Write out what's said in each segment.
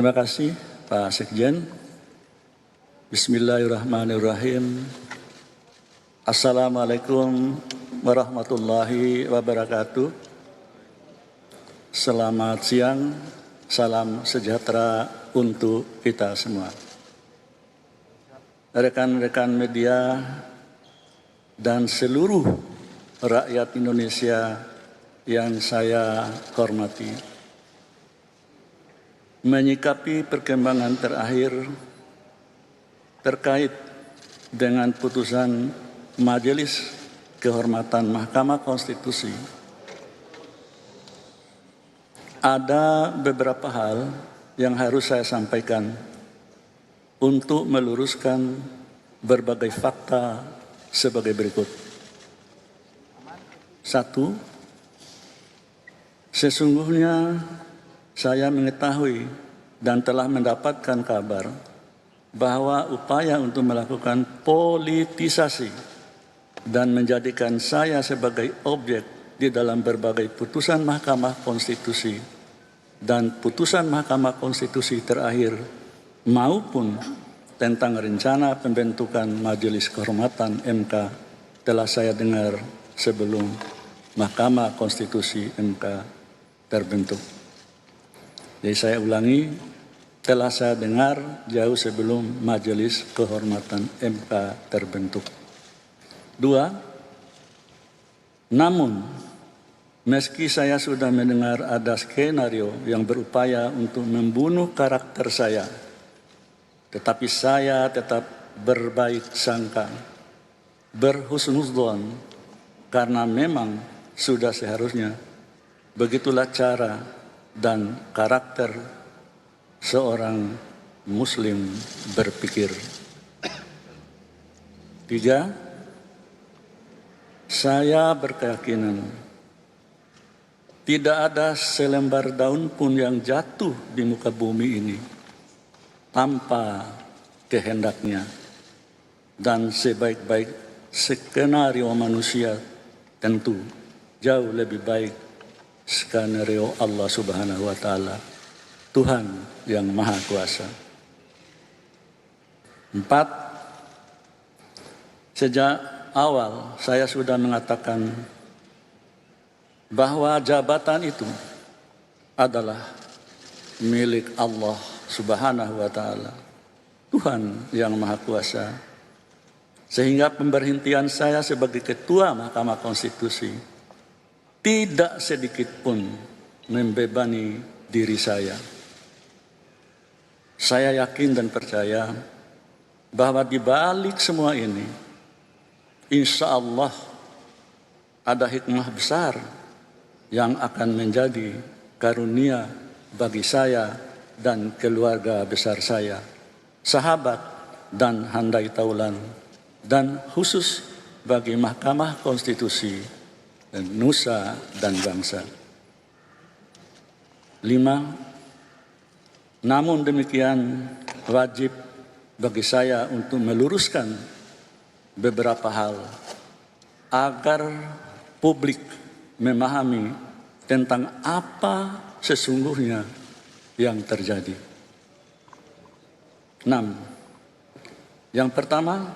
Terima kasih Pak Sekjen. Bismillahirrahmanirrahim. Assalamualaikum warahmatullahi wabarakatuh. Selamat siang, salam sejahtera untuk kita semua. Rekan-rekan media dan seluruh rakyat Indonesia yang saya hormati. Menyikapi perkembangan terakhir terkait dengan putusan Majelis Kehormatan Mahkamah Konstitusi, ada beberapa hal yang harus saya sampaikan untuk meluruskan berbagai fakta sebagai berikut. 1. Sesungguhnya saya mengetahui dan telah mendapatkan kabar bahwa upaya untuk melakukan politisasi dan menjadikan saya sebagai objek di dalam berbagai putusan Mahkamah Konstitusi dan putusan Mahkamah Konstitusi terakhir maupun tentang rencana pembentukan Majelis Kehormatan MK telah saya dengar sebelum Mahkamah Konstitusi MK terbentuk. Jadi saya ulangi, telah saya dengar jauh sebelum Majelis Kehormatan MK terbentuk. 2. Namun, meski saya sudah mendengar ada skenario yang berupaya untuk membunuh karakter saya, tetapi saya tetap berbaik sangka, berhusnudzon, karena memang sudah seharusnya begitulah cara dan karakter seorang Muslim berpikir. 3. Saya berkeyakinan tidak ada selembar daun pun yang jatuh di muka bumi ini tanpa kehendaknya, dan sebaik-baik skenario manusia tentu jauh lebih baik skenario Allah Subhanahu wa Ta'ala, Tuhan yang Maha Kuasa. 4. Sejak awal saya sudah mengatakan bahwa jabatan itu adalah milik Allah Subhanahu wa Ta'ala, Tuhan yang Maha Kuasa, sehingga pemberhentian saya sebagai Ketua Mahkamah Konstitusi tidak sedikit pun membebani diri saya. Saya yakin dan percaya bahwa di balik semua ini, insya Allah ada hikmah besar yang akan menjadi karunia bagi saya dan keluarga besar saya, sahabat dan handai taulan, dan khusus bagi Mahkamah Konstitusi dan nusa dan bangsa. 5. Namun demikian wajib bagi saya untuk meluruskan beberapa hal agar publik memahami tentang apa sesungguhnya yang terjadi. 6. Yang pertama,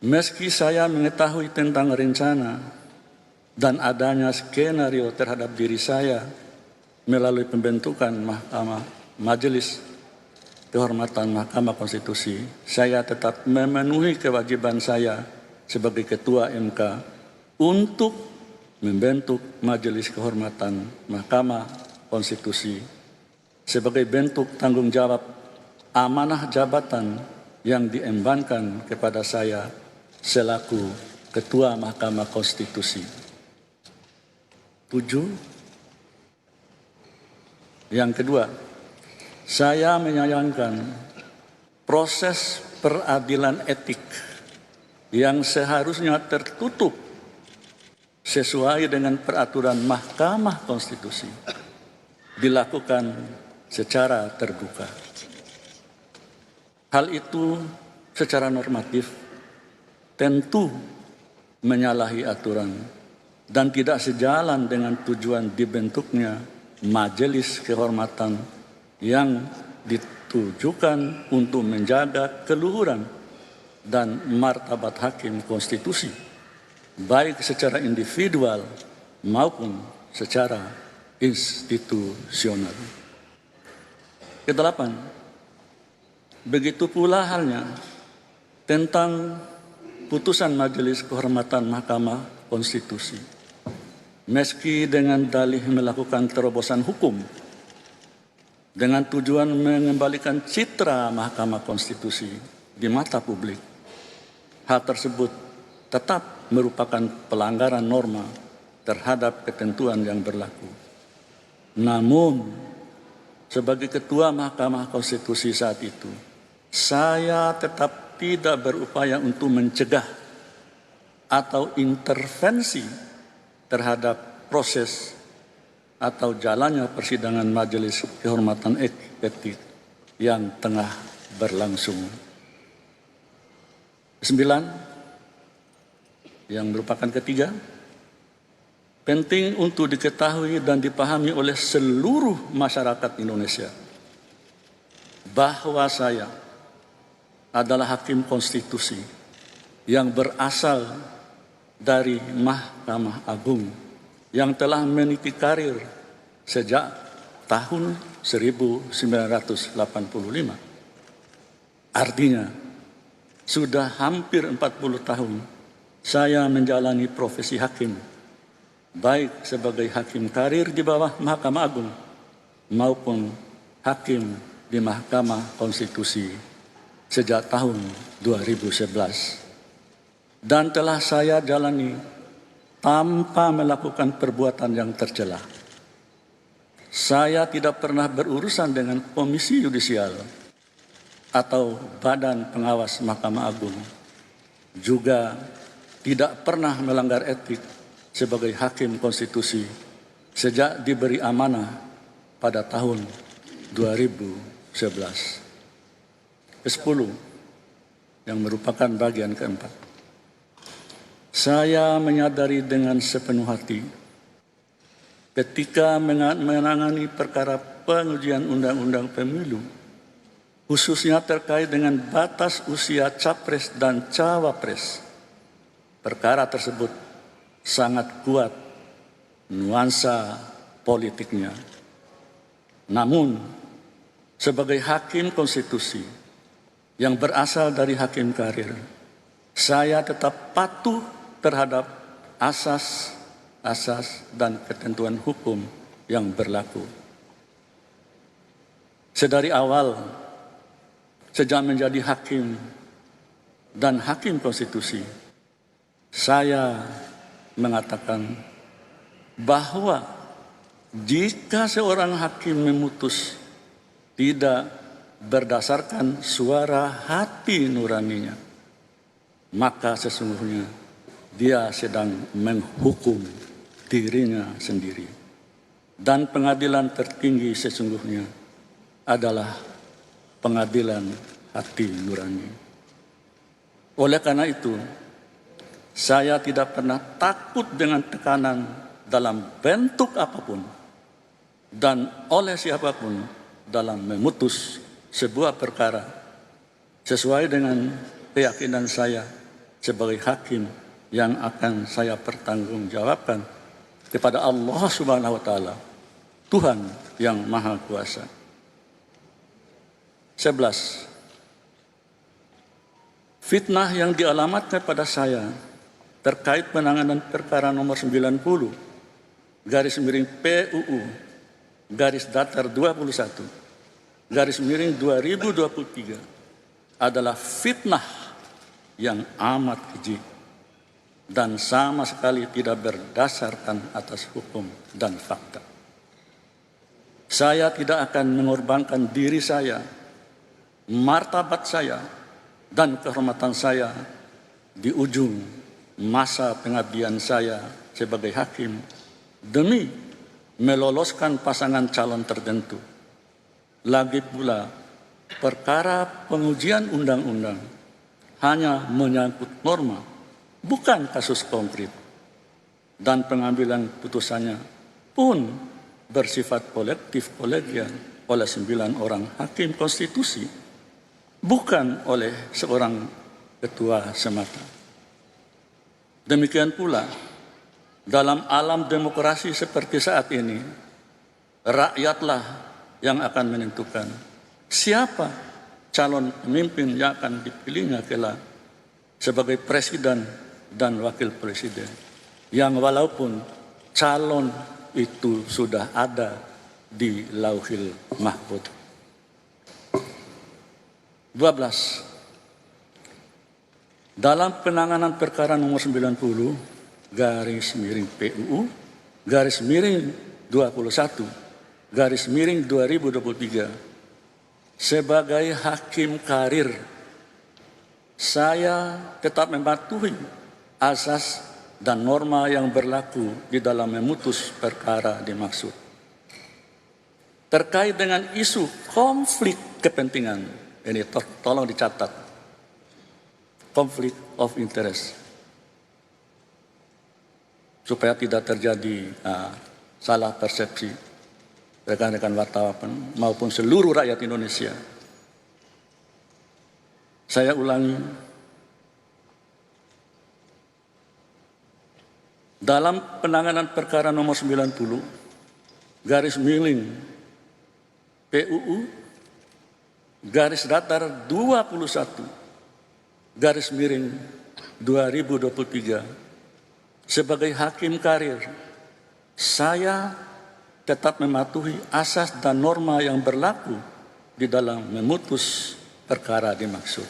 meski saya mengetahui tentang rencana dan adanya skenario terhadap diri saya melalui pembentukan Majelis Kehormatan Mahkamah Konstitusi, saya tetap memenuhi kewajiban saya sebagai Ketua MK untuk membentuk Majelis Kehormatan Mahkamah Konstitusi sebagai bentuk tanggung jawab amanah jabatan yang diembankan kepada saya selaku Ketua Mahkamah Konstitusi. 7. Yang kedua, saya menyayangkan proses peradilan etik yang seharusnya tertutup sesuai dengan peraturan Mahkamah Konstitusi dilakukan secara terbuka. Hal itu secara normatif tentu menyalahi aturan dan tidak sejalan dengan tujuan dibentuknya Majelis Kehormatan yang ditujukan untuk menjaga keluhuran dan martabat hakim konstitusi, baik secara individual maupun secara institusional. Kedelapan, begitu pula halnya tentang putusan Majelis Kehormatan Mahkamah Konstitusi. Meski dengan dalih melakukan terobosan hukum dengan tujuan mengembalikan citra Mahkamah Konstitusi di mata publik, hal tersebut tetap merupakan pelanggaran norma terhadap ketentuan yang berlaku. Namun, sebagai Ketua Mahkamah Konstitusi saat itu, saya tetap tidak berupaya untuk mencegah atau intervensi terhadap proses atau jalannya persidangan Majelis Kehormatan Etik yang tengah berlangsung. 9, yang merupakan ketiga, penting untuk diketahui dan dipahami oleh seluruh masyarakat Indonesia bahwa saya adalah hakim konstitusi yang berasal dari Mahkamah Agung yang telah meniti karir sejak tahun 1985. Artinya, sudah hampir 40 tahun saya menjalani profesi hakim, baik sebagai hakim karir di bawah Mahkamah Agung maupun hakim di Mahkamah Konstitusi sejak tahun 2011. Dan telah saya jalani tanpa melakukan perbuatan yang tercela. Saya tidak pernah berurusan dengan komisi yudisial atau badan pengawas Mahkamah Agung. Juga tidak pernah melanggar etik sebagai hakim konstitusi sejak diberi amanah pada tahun 2011. Ke-10, yang merupakan bagian keempat. Saya menyadari dengan sepenuh hati ketika menangani perkara pengujian undang-undang pemilu, khususnya terkait dengan batas usia capres dan cawapres, perkara tersebut sangat kuat nuansa politiknya. Namun, sebagai hakim konstitusi yang berasal dari hakim karir, saya tetap patuh terhadap asas dan ketentuan hukum yang berlaku. Sedari awal, sejak menjadi hakim dan hakim konstitusi, saya mengatakan bahwa jika seorang hakim memutus tidak berdasarkan suara hati nuraninya, maka sesungguhnya dia sedang menghukum dirinya sendiri. Dan pengadilan tertinggi sesungguhnya adalah pengadilan hati nurani. Oleh karena itu, saya tidak pernah takut dengan tekanan dalam bentuk apapun dan oleh siapapun dalam memutus sebuah perkara sesuai dengan keyakinan saya sebagai hakim yang akan saya pertanggungjawabkan kepada Allah Subhanahu wa Ta'ala, Tuhan yang Maha Kuasa. 11. Fitnah yang dialamatkan pada saya terkait penanganan perkara nomor 90 /PUU /21 adalah fitnah yang amat keji dan sama sekali tidak berdasarkan atas hukum dan fakta. Saya tidak akan mengorbankan diri saya, martabat saya, dan kehormatan saya di ujung masa pengabdian saya sebagai hakim demi meloloskan pasangan calon tertentu. Lagi pula, perkara pengujian undang-undang hanya menyangkut norma, bukan kasus konkret. Dan pengambilan putusannya pun bersifat kolektif kolegial oleh 9 orang hakim konstitusi, bukan oleh seorang ketua semata. Demikian pula, dalam alam demokrasi seperti saat ini, rakyatlah yang akan menentukan siapa calon pemimpin yang akan dipilihnya kelak sebagai presiden dan wakil presiden, yang walaupun calon itu sudah ada di Lauhil Mahfuz. 12. Dalam penanganan perkara nomor 90 garis miring PUU garis miring 21 garis miring 2023 sebagai hakim karir, saya tetap mematuhi asas dan norma yang berlaku di dalam memutus perkara dimaksud. Terkait dengan isu konflik kepentingan, ini tolong dicatat, konflik of interest, supaya tidak terjadi salah persepsi rekan-rekan wartawan maupun seluruh rakyat Indonesia. Saya ulangi, dalam penanganan perkara nomor 90 garis miring PUU garis datar 21 garis miring 2023 sebagai hakim karir, saya tetap mematuhi asas dan norma yang berlaku di dalam memutus perkara dimaksud.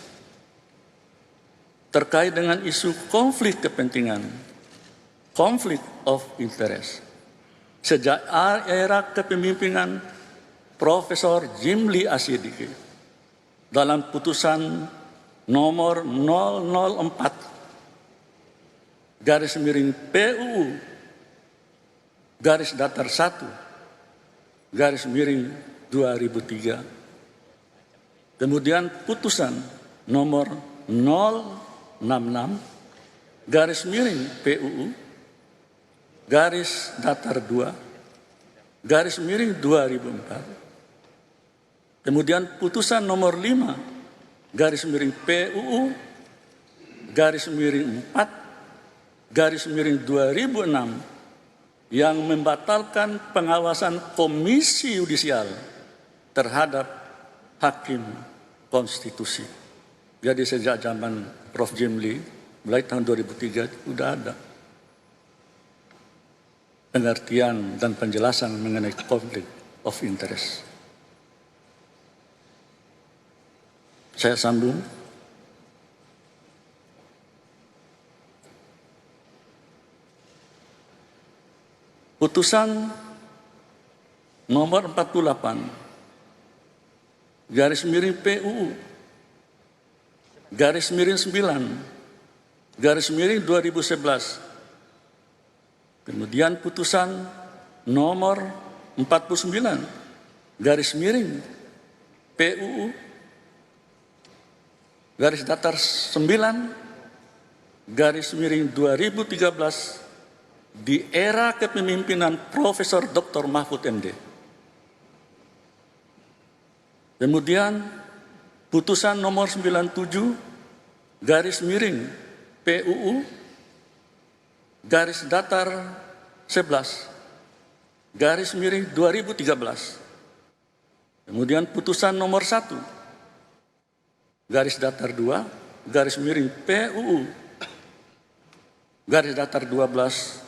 Terkait dengan isu konflik kepentingan, konflik of interest, sejak era kepemimpinan Profesor Jimli Asyidiki dalam putusan nomor 004 garis miring PUU garis datar 1 garis miring 2003, kemudian putusan nomor 066 garis miring PUU garis datar 2 garis miring 2004, kemudian putusan nomor 5 garis miring PUU garis miring 4 garis miring 2006 yang membatalkan pengawasan Komisi Yudisial terhadap hakim konstitusi. Jadi sejak zaman Prof. Jimli, mulai tahun 2003 sudah ada pengertian dan penjelasan mengenai konflik of interest. Saya sambung. Putusan nomor 48 garis miring PUU garis miring 9 garis miring 2011, kemudian putusan nomor 49 garis miring PUU garis datar 9 garis miring 2013 di era kepemimpinan Profesor Dr. Mahfud MD. Kemudian putusan nomor 97 garis miring PUU garis datar 11 garis miring 2013. Kemudian putusan nomor 1 garis datar 2 garis miring PUU garis datar 12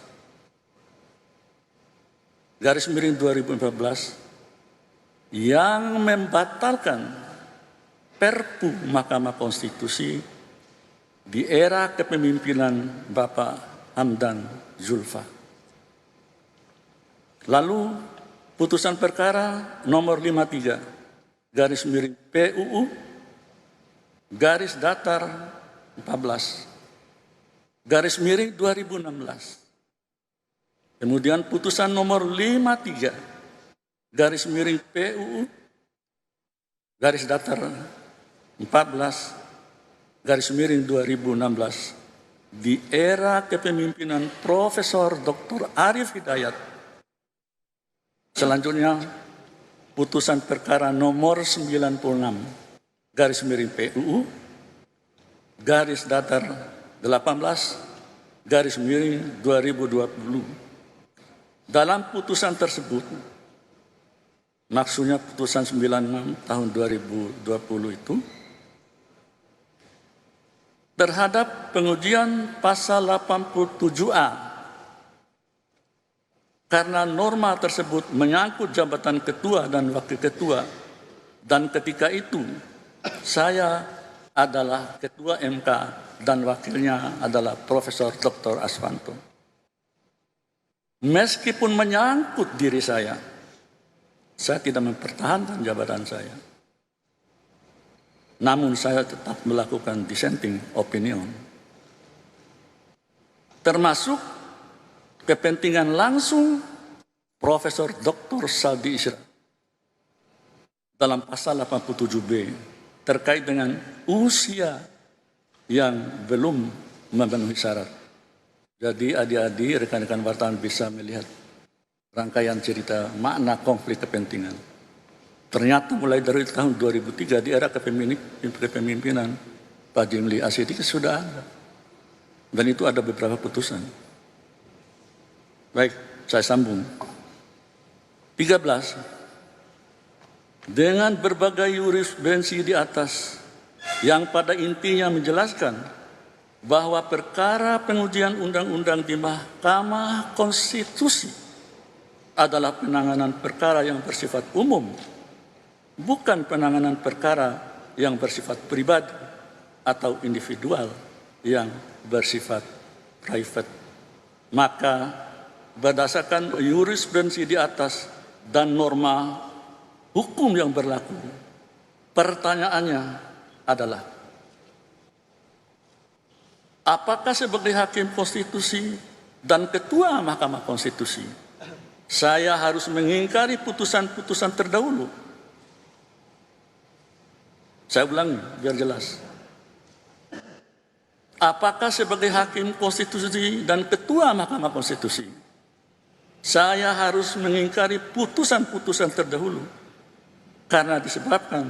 garis miring 2014 yang membatalkan Perpu Mahkamah Konstitusi di era kepemimpinan Bapak Hamdan Zulfa. Lalu putusan perkara nomor 53 garis miring PUU garis datar 14 garis miring 2016. Kemudian putusan nomor 53 garis miring PUU garis datar 14 garis miring 2016 di era kepemimpinan Profesor Dr. Arif Hidayat. Selanjutnya putusan perkara nomor 96 garis miring PUU garis datar 18 garis miring 2020. Dalam putusan tersebut, maksudnya putusan 96 tahun 2020 itu, terhadap pengujian pasal 87A, karena norma tersebut menyangkut jabatan ketua dan wakil ketua, dan ketika itu saya adalah ketua MK dan wakilnya adalah Profesor Dr. Aswanto. Meskipun menyangkut diri saya tidak mempertahankan jabatan saya. Namun saya tetap melakukan dissenting opinion. Termasuk kepentingan langsung Profesor Dr. Saldi Isra dalam pasal 87B terkait dengan usia yang belum memenuhi syarat. Jadi adik-adik, rekan-rekan wartawan bisa melihat rangkaian cerita makna konflik kepentingan. Ternyata mulai dari tahun 2003 di era kepemimpinan Pak Jimli Asyidiki sudah ada. Dan itu ada beberapa putusan. Baik, saya sambung. 13. Dengan berbagai jurisprudensi di atas yang pada intinya menjelaskan bahwa perkara pengujian undang-undang di Mahkamah Konstitusi adalah penanganan perkara yang bersifat umum, bukan penanganan perkara yang bersifat pribadi atau individual yang bersifat private. Maka berdasarkan jurisprudensi di atas dan norma hukum yang berlaku, pertanyaannya adalah, apakah sebagai hakim konstitusi dan ketua Mahkamah Konstitusi saya harus mengingkari putusan-putusan terdahulu? Saya ulangi biar jelas. Apakah sebagai hakim konstitusi dan ketua Mahkamah Konstitusi saya harus mengingkari putusan-putusan terdahulu karena disebabkan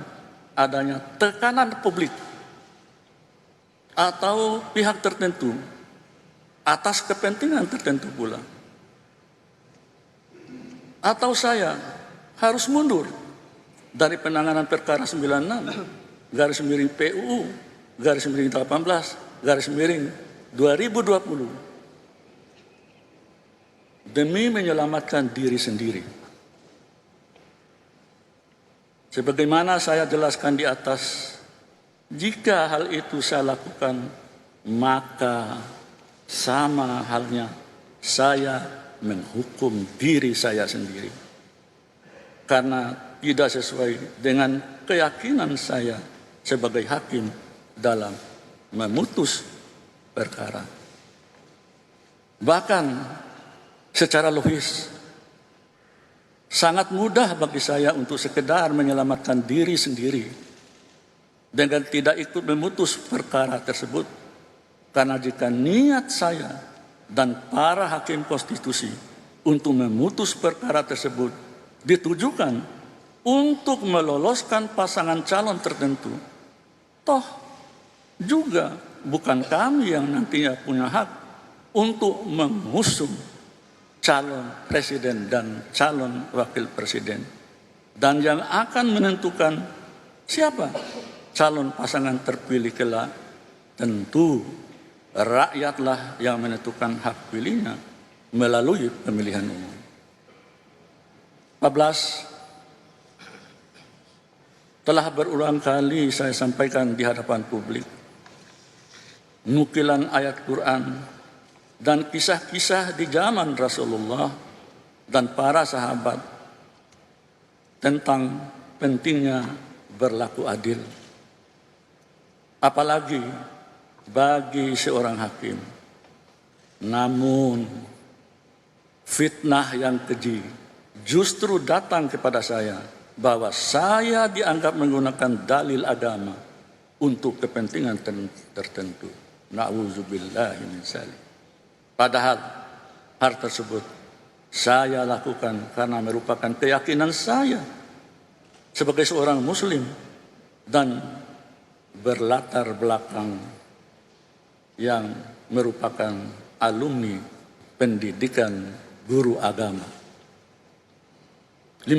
adanya tekanan publik atau pihak tertentu atas kepentingan tertentu pula? Atau saya harus mundur dari penanganan perkara 96 garis miring PUU garis miring 18 garis miring 2020 demi menyelamatkan diri sendiri? Sebagaimana saya jelaskan di atas, jika hal itu saya lakukan, maka sama halnya saya menghukum diri saya sendiri. Karena tidak sesuai dengan keyakinan saya sebagai hakim dalam memutus perkara. Bahkan secara logis, sangat mudah bagi saya untuk sekedar menyelamatkan diri sendiri dengan tidak ikut memutus perkara tersebut. Karena jika niat saya dan para hakim konstitusi untuk memutus perkara tersebut ditujukan untuk meloloskan pasangan calon tertentu, toh juga bukan kami yang nantinya punya hak untuk mengusung calon presiden dan calon wakil presiden, dan yang akan menentukan siapa calon pasangan terpilih kelak tentu rakyatlah yang menentukan hak pilihnya melalui pemilihan umum. 14. Telah berulang kali saya sampaikan di hadapan publik nukilan ayat Quran dan kisah-kisah di zaman Rasulullah dan para sahabat tentang pentingnya berlaku adil, apalagi bagi seorang hakim. Namun fitnah yang keji justru datang kepada saya bahwa saya dianggap menggunakan dalil agama untuk kepentingan tertentu. Na'udzubillahi min dzalik. Padahal hal tersebut saya lakukan karena merupakan keyakinan saya sebagai seorang muslim dan berlatar belakang yang merupakan alumni pendidikan guru agama. 15.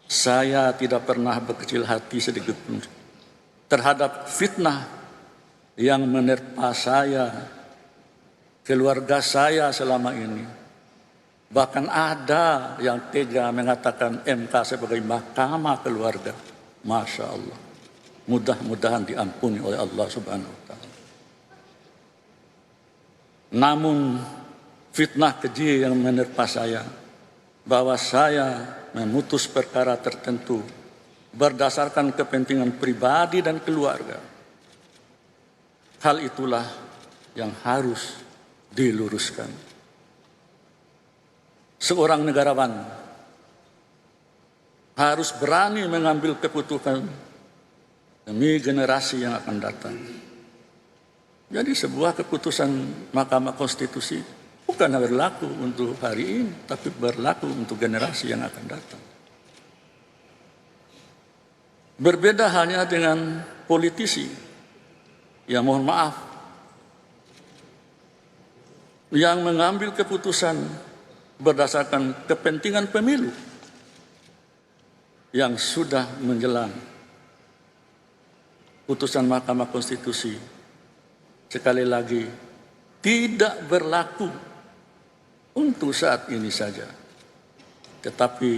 Saya tidak pernah berkecil hati sedikit pun terhadap fitnah yang menerpa saya, keluarga saya selama ini. Bahkan ada yang tega mengatakan MK sebagai mahkamah keluarga. Masya Allah. Mudah-mudahan diampuni oleh Allah Subhanahu wa Ta'ala. Namun fitnah keji yang menerpa saya, bahwa saya memutus perkara tertentu berdasarkan kepentingan pribadi dan keluarga. Hal itulah yang harus diluruskan. Seorang negarawan harus berani mengambil keputusan demi generasi yang akan datang. Jadi sebuah keputusan Mahkamah Konstitusi bukan berlaku untuk hari ini, tapi berlaku untuk generasi yang akan datang. Berbeda halnya dengan politisi, ya mohon maaf, yang mengambil keputusan berdasarkan kepentingan pemilu yang sudah menjelang. Putusan Mahkamah Konstitusi sekali lagi tidak berlaku untuk saat ini saja, tetapi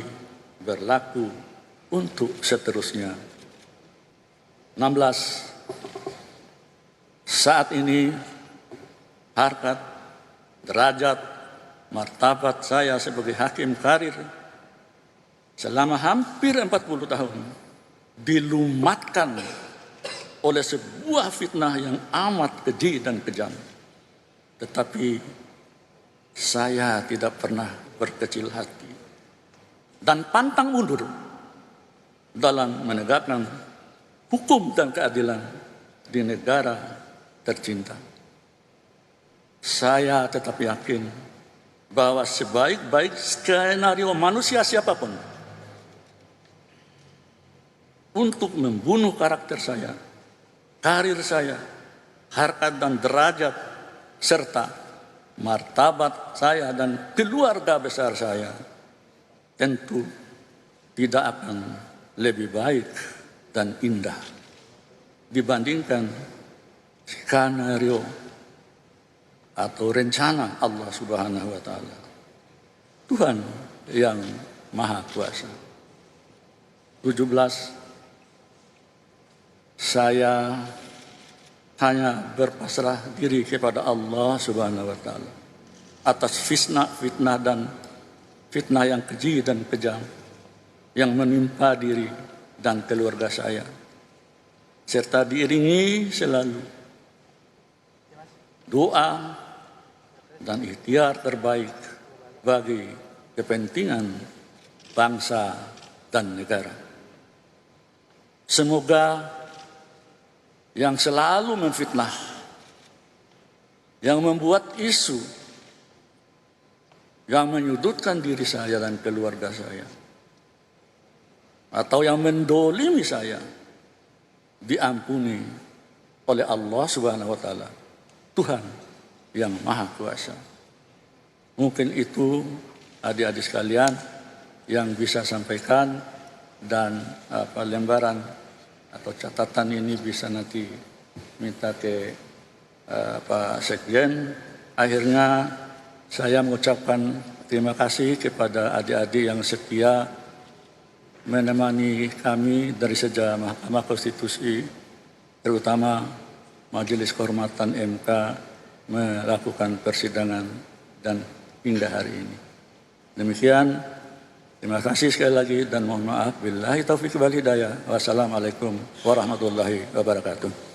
berlaku untuk seterusnya. 16. Saat ini harkat, derajat, martabat saya sebagai hakim karir selama hampir 40 tahun dilumatkan oleh sebuah fitnah yang amat keji dan kejam. Tetapi saya tidak pernah berkecil hati dan pantang mundur dalam menegakkan hukum dan keadilan di negara tercinta. Saya tetap yakin bahwa sebaik-baik skenario manusia siapapun untuk membunuh karakter saya, karir saya, harkat dan derajat, serta martabat saya dan keluarga besar saya, tentu tidak akan lebih baik dan indah dibandingkan skenario atau rencana Allah Subhanahu wa Ta'ala, Tuhan yang Maha Kuasa. 17. Saya hanya berpasrah diri kepada Allah Subhanahu wa Ta'ala atas fitnah dan fitnah yang keji dan kejam yang menimpa diri dan keluarga saya, serta diiringi selalu doa dan ikhtiar terbaik bagi kepentingan bangsa dan negara. Semoga yang selalu memfitnah, yang membuat isu, yang menyudutkan diri saya dan keluarga saya, atau yang mendolimi saya, diampuni oleh Allah Subhanahu wa Ta'ala, Tuhan yang Maha Kuasa. Mungkin itu adik-adik sekalian yang bisa sampaikan, dan lembaran atau catatan ini bisa nanti minta ke Pak Sekjen. Akhirnya saya mengucapkan terima kasih kepada adik-adik yang setia menemani kami dari sejak Mahkamah Konstitusi, terutama Majelis Kehormatan MK melakukan persidangan dan hingga hari ini. Demikian, terima kasih sekali lagi dan mohon maaf. Billahi taufiq wal hidayah. Wassalamualaikum warahmatullahi wabarakatuh.